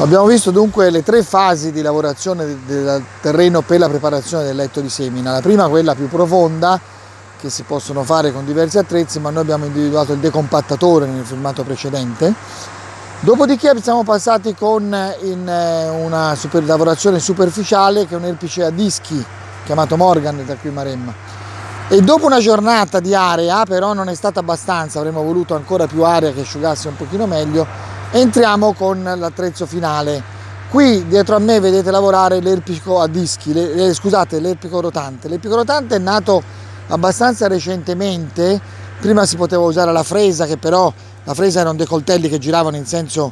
Abbiamo visto dunque le 3 fasi di lavorazione del terreno per la preparazione del letto di semina. La prima, quella più profonda, che si possono fare con diversi attrezzi, ma noi abbiamo individuato il decompattatore nel filmato precedente. Dopodiché siamo passati con una lavorazione superficiale, che è un erpice a dischi chiamato Morgan da qui Maremma. E dopo una giornata di area, però non è stata abbastanza, avremmo voluto ancora più area che asciugasse un pochino meglio, entriamo con l'attrezzo finale. Qui dietro a me vedete lavorare l'erpico a dischi, l'erpico rotante. L'erpico rotante è nato abbastanza recentemente. Prima si poteva usare la fresa, che però la fresa erano dei coltelli che giravano in senso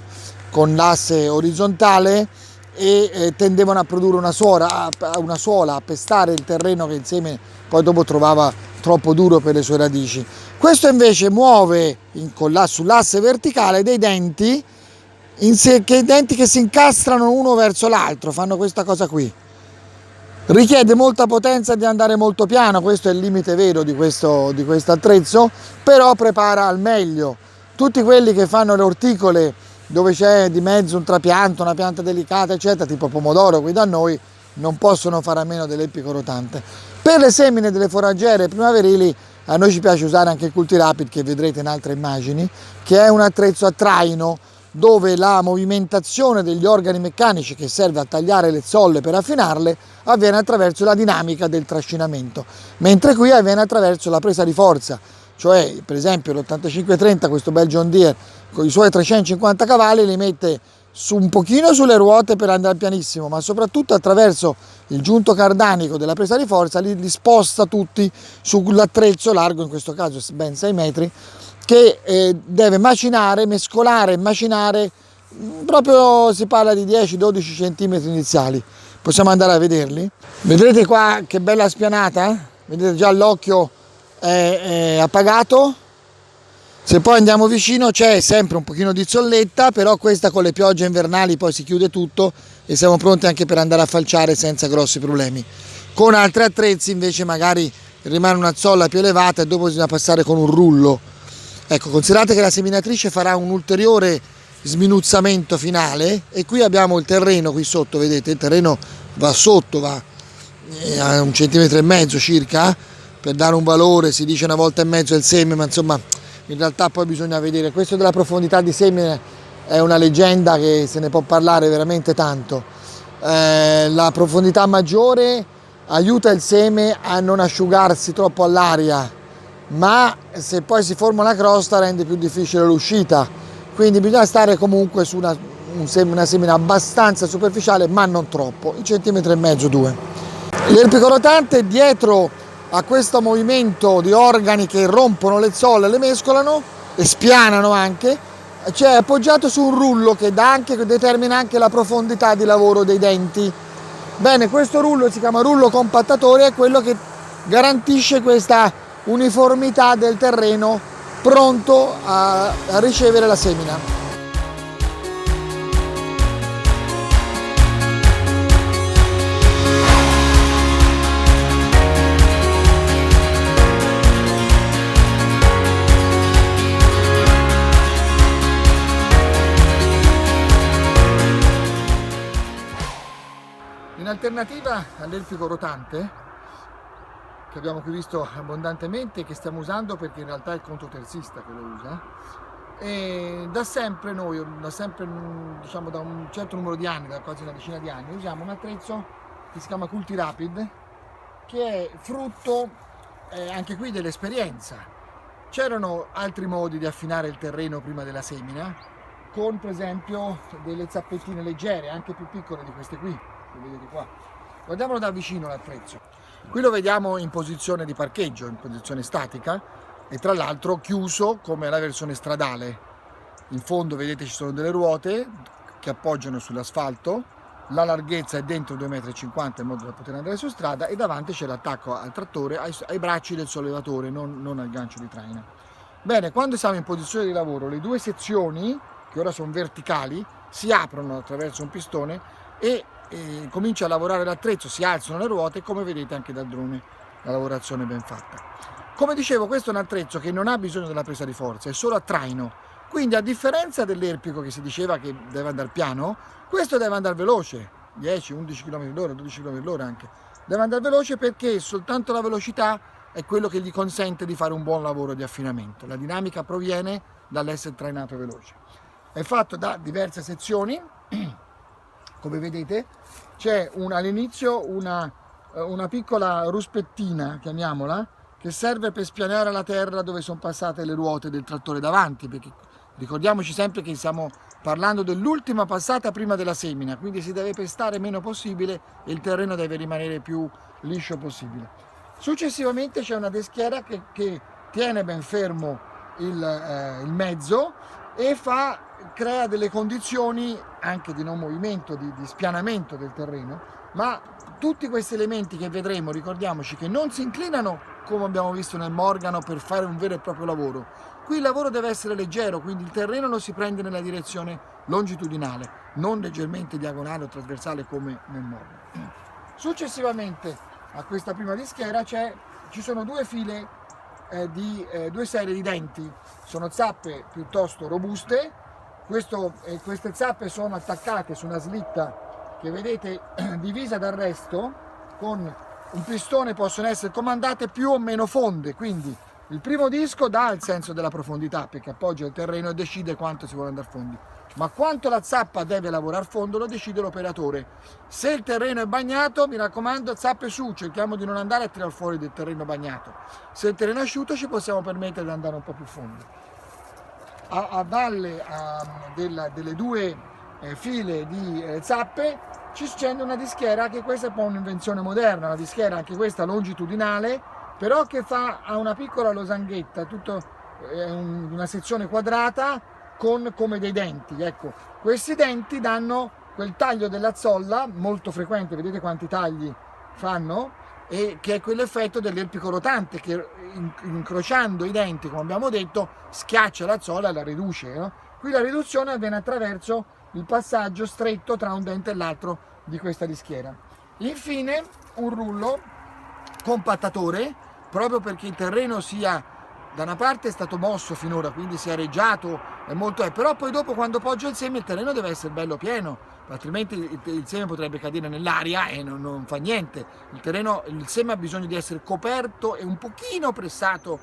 con l'asse orizzontale e tendevano a produrre una suola, a pestare il terreno che il seme poi dopo trovava troppo duro per le sue radici. Questo invece muove sull'asse verticale dei denti, denti che si incastrano uno verso l'altro, fanno questa cosa qui. Richiede molta potenza di andare molto piano, questo è il limite vero di questo attrezzo, però prepara al meglio. Tutti quelli che fanno le orticole dove c'è di mezzo un trapianto, una pianta delicata eccetera, tipo pomodoro qui da noi, non possono fare a meno dell'erpico rotante. Per le semine delle foraggere primaverili a noi ci piace usare anche il Cultirapid, che vedrete in altre immagini, che è un attrezzo a traino dove la movimentazione degli organi meccanici che serve a tagliare le zolle per affinarle avviene attraverso la dinamica del trascinamento, mentre qui avviene attraverso la presa di forza, cioè per esempio l'8530, questo bel John Deere con i suoi 350 cavalli li mette un pochino sulle ruote per andare pianissimo, ma soprattutto attraverso il giunto cardanico della presa di forza li sposta tutti sull'attrezzo largo, in questo caso ben 6 metri, che deve mescolare, macinare, proprio si parla di 10-12 cm iniziali. Possiamo andare a vederli? Vedete qua che bella spianata? Vedete già l'occhio è appagato. Se poi andiamo vicino c'è sempre un pochino di zolletta, però questa con le piogge invernali poi si chiude tutto e siamo pronti anche per andare a falciare senza grossi problemi. Con altri attrezzi invece magari rimane una zolla più elevata e dopo bisogna passare con un rullo. Ecco, considerate che la seminatrice farà un ulteriore sminuzzamento finale e qui abbiamo il terreno qui sotto, vedete, il terreno va sotto, va a 1,5 centimetri circa, per dare un valore si dice 1,5 volte il seme, ma insomma in realtà poi bisogna vedere. Questo della profondità di seme è una leggenda che se ne può parlare veramente tanto. La profondità maggiore aiuta il seme a non asciugarsi troppo all'aria, ma se poi si forma una crosta rende più difficile l'uscita, quindi bisogna stare comunque su una semina abbastanza superficiale ma non troppo, 1,5 centimetri, 2. L'erpico rotante dietro a questo movimento di organi che rompono le zolle, le mescolano e spianano anche, c'è appoggiato su un rullo che determina anche la profondità di lavoro dei denti. Bene, questo rullo si chiama rullo compattatore, è quello che garantisce questa uniformità del terreno pronto a ricevere la semina. In alternativa all'erpico rotante, che abbiamo qui visto abbondantemente, che stiamo usando perché in realtà è il controterzista che lo usa, e da sempre diciamo da un certo numero di anni, da quasi una decina di anni, usiamo un attrezzo che si chiama Cultirapid, che è frutto anche qui dell'esperienza. C'erano altri modi di affinare il terreno prima della semina, con per esempio delle zappettine leggere, anche più piccole di queste qui, che vedete qua. Guardiamolo da vicino l'attrezzo. Qui lo vediamo in posizione di parcheggio, in posizione statica, e tra l'altro chiuso come la versione stradale. In fondo vedete ci sono delle ruote che appoggiano sull'asfalto, la larghezza è dentro 2,50 metri in modo da poter andare su strada, e davanti c'è l'attacco al trattore, ai bracci del sollevatore, non al gancio di traina. Bene, quando siamo in posizione di lavoro, le due sezioni, che ora sono verticali, si aprono attraverso un pistone e comincia a lavorare l'attrezzo, si alzano le ruote, come vedete anche dal drone la lavorazione è ben fatta. Come dicevo, questo è un attrezzo che non ha bisogno della presa di forza, è solo a traino, Quindi a differenza dell'erpico che si diceva che deve andare piano, questo deve andare veloce, 10, 11 km/h, 12 km/h anche. Deve andare veloce perché soltanto la velocità è quello che gli consente di fare un buon lavoro di affinamento. La dinamica proviene dall'essere trainato veloce. È fatto da diverse sezioni, come vedete. C'è all'inizio una piccola ruspettina, chiamiamola, che serve per spianare la terra dove sono passate le ruote del trattore davanti, perché ricordiamoci sempre che stiamo parlando dell'ultima passata prima della semina, quindi si deve pestare meno possibile e il terreno deve rimanere più liscio possibile. Successivamente c'è una deschiera che tiene ben fermo il mezzo e crea delle condizioni anche di non movimento, di spianamento del terreno, ma tutti questi elementi che vedremo, ricordiamoci che non si inclinano come abbiamo visto nel Morgano per fare un vero e proprio lavoro. Qui il lavoro deve essere leggero, quindi il terreno lo si prende nella direzione longitudinale, non leggermente diagonale o trasversale come nel Morgano. Successivamente a questa prima dischiera ci sono due file due serie di denti, sono zappe piuttosto robuste. Queste zappe sono attaccate su una slitta che vedete divisa dal resto, con un pistone possono essere comandate più o meno fonde, quindi il primo disco dà il senso della profondità perché appoggia il terreno e decide quanto si vuole andare a fondo, ma quanto la zappa deve lavorare a fondo lo decide l'operatore. Se il terreno è bagnato, mi raccomando, zappe su, cerchiamo di non andare a tirare fuori del terreno bagnato. Se il terreno è asciutto ci possiamo permettere di andare un po' più fondo. A valle delle due file di zappe ci scende una dischiera, che questa è un po' un'invenzione moderna, una dischiera anche questa longitudinale, però che ha una piccola losanghetta, una sezione quadrata con come dei denti. Ecco, questi denti danno quel taglio della zolla molto frequente, vedete quanti tagli fanno, e che è quell'effetto dell'erpico rotante che incrociando i denti, come abbiamo detto, schiaccia la zolla e la riduce, no? Qui la riduzione avviene attraverso il passaggio stretto tra un dente e l'altro di questa dischiera. Infine un rullo compattatore, proprio perché il terreno sia da una parte è stato mosso finora, quindi si è areggiato, però poi dopo quando poggia il seme il terreno deve essere bello pieno, altrimenti il seme potrebbe cadere nell'aria e non fa niente. Il seme ha bisogno di essere coperto e un pochino pressato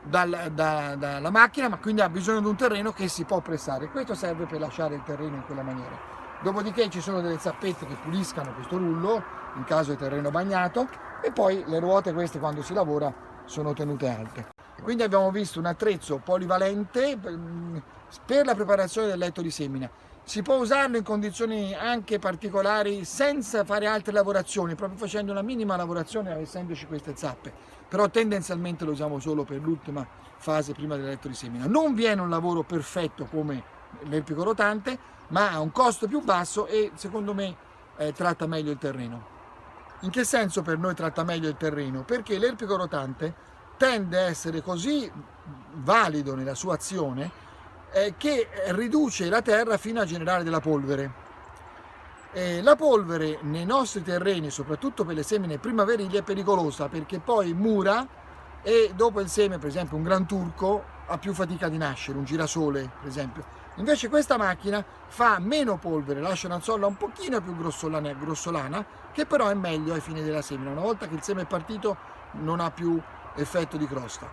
dalla macchina, ma quindi ha bisogno di un terreno che si può pressare. Questo serve per lasciare il terreno in quella maniera. Dopodiché ci sono delle zappette che puliscano questo rullo in caso di terreno bagnato, e poi le ruote queste quando si lavora sono tenute alte. Quindi abbiamo visto un attrezzo polivalente per la preparazione del letto di semina. Si può usarlo in condizioni anche particolari senza fare altre lavorazioni, proprio facendo una minima lavorazione essendoci queste zappe, però tendenzialmente lo usiamo solo per l'ultima fase prima del letto di semina. Non viene un lavoro perfetto come l'erpico rotante, ma ha un costo più basso e secondo me tratta meglio il terreno. In che senso per noi tratta meglio il terreno? Perché l'erpico rotante tende a essere così valido nella sua azione che riduce la terra fino a generare della polvere. La polvere nei nostri terreni, soprattutto per le semine primaverili, è pericolosa perché poi mura e dopo il seme, per esempio un gran turco, ha più fatica di nascere, un girasole per esempio. Invece questa macchina fa meno polvere, lascia una zolla un pochino più grossolana, che però è meglio ai fini della semina. Una volta che il seme è partito non ha più effetto di crosta.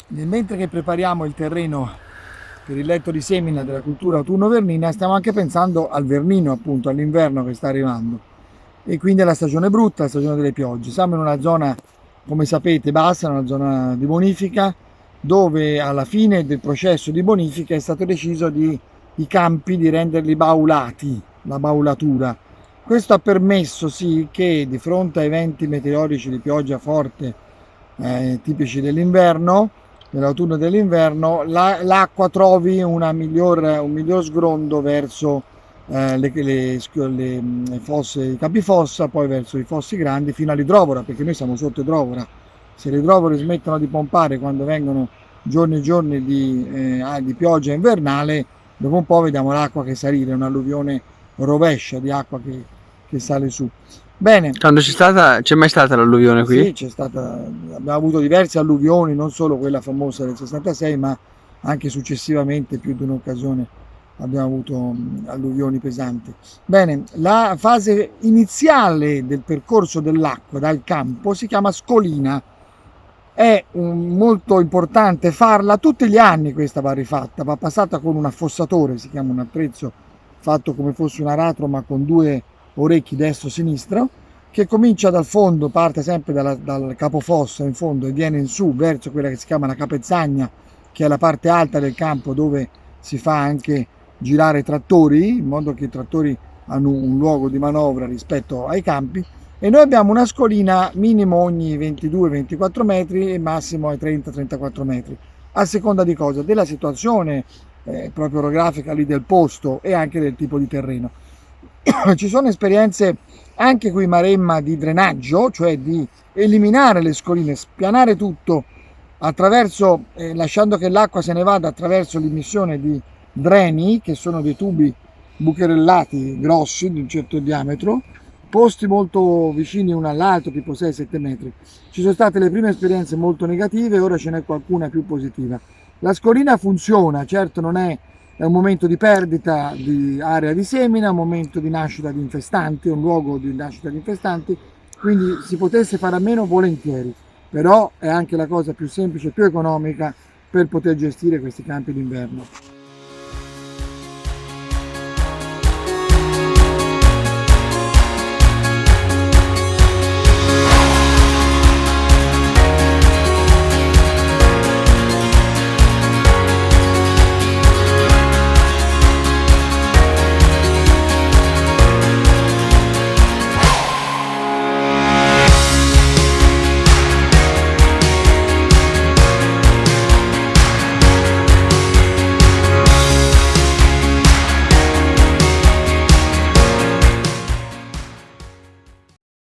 Mentre che prepariamo il terreno per il letto di semina della cultura autunno-vernina, stiamo anche pensando al vernino, appunto all'inverno che sta arrivando, e quindi alla stagione brutta, la stagione delle piogge. Siamo in una zona, come sapete, bassa, una zona di bonifica, dove alla fine del processo di bonifica è stato deciso i campi di renderli baulati, la baulatura. Questo ha permesso sì che di fronte a eventi meteorici di pioggia forte tipici dell'inverno, dell'autunno e dell'inverno, l'acqua trovi un miglior sgrondo verso le fosse, i capifossa, poi verso i fossi grandi fino all'idrovora, perché noi siamo sotto idrovora. Se le idrovore smettono di pompare quando vengono giorni e giorni di pioggia invernale, dopo un po' vediamo l'acqua che salire, un'alluvione rovescia di acqua che sale su. Bene. Quando c'è mai stata l'alluvione qui? Sì, abbiamo avuto diverse alluvioni, non solo quella famosa del 66, ma anche successivamente più di un'occasione abbiamo avuto alluvioni pesanti. Bene, la fase iniziale del percorso dell'acqua dal campo si chiama scolina. È molto importante farla tutti gli anni, questa va rifatta, va passata con un affossatore, si chiama un attrezzo fatto come fosse un aratro ma con due orecchi destro-sinistro, che comincia dal fondo, parte sempre dal capofossa in fondo e viene in su verso quella che si chiama la capezzagna, che è la parte alta del campo dove si fa anche girare i trattori, in modo che i trattori hanno un luogo di manovra rispetto ai campi, e noi abbiamo una scolina minimo ogni 22-24 metri e massimo ai 30-34 metri, a seconda di cosa? Della situazione proprio orografica lì del posto e anche del tipo di terreno. Ci sono esperienze anche qui Maremma di drenaggio, cioè di eliminare le scoline, spianare tutto attraverso, lasciando che l'acqua se ne vada attraverso l'immissione di dreni, che sono dei tubi bucherellati grossi di un certo diametro, posti molto vicini uno all'altro, tipo 6-7 metri. Ci sono state le prime esperienze molto negative, ora ce n'è qualcuna più positiva. La scolina funziona, certo non è un momento di perdita di area di semina, è un momento di nascita di infestanti, un luogo di nascita di infestanti, quindi si potesse fare a meno volentieri, però è anche la cosa più semplice e più economica per poter gestire questi campi d'inverno.